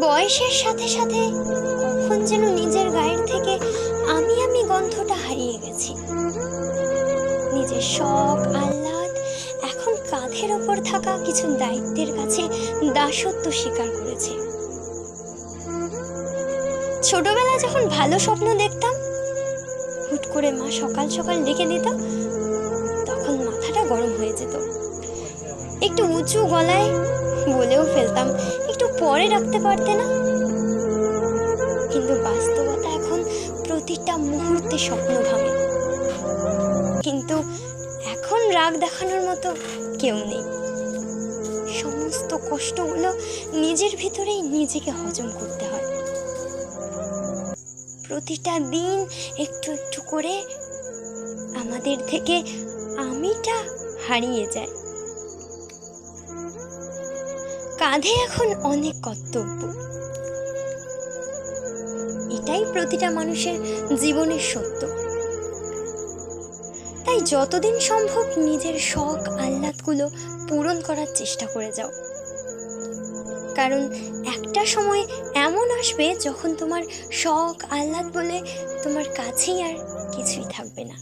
বয়সের সাথে সাথে কখন যেন নিজের গায়ের থেকে আমি গন্ধটা হারিয়ে গেছি। নিজের শখ আহ্লাদ এখন কাঁধের ওপর থাকা কিছু দায়িত্বের কাছে দাসত্ব স্বীকার করেছে। ছোটবেলায় যখন ভালো স্বপ্ন দেখতাম, হুট করে মা সকাল সকাল ডেকে দিত, তখন মাথাটা গরম হয়ে যেত। একটু উঁচু গলায় বলেও ফেলতাম, একটু পরে ডাকতে পারতে না? কিন্তু বাস্তবতা এখন প্রতিটা মুহূর্তে স্বপ্ন ভাঙে। কিন্তু এখন রাগ দেখানোর মতো কেউ নেই। সমস্ত কষ্টগুলো নিজের ভিতরেই নিজেকে হজম করতে হয়। প্রতিটা দিন একটু একটু করে আমাদের থেকে আমিটা হারিয়ে যায়। কাঁধে এখন অনেক কর্তব্য, এটাই প্রতিটা মানুষের জীবনের সত্য। তাই যতদিন সম্ভব নিজের শখ আহ্লাদগুলো পূরণ করার চেষ্টা করে যাও, কারণ একটা সময় এমন আসবে যখন তোমার শখ আহ্লাদ বলে তোমার কাছেই আর কিছুই থাকবে না।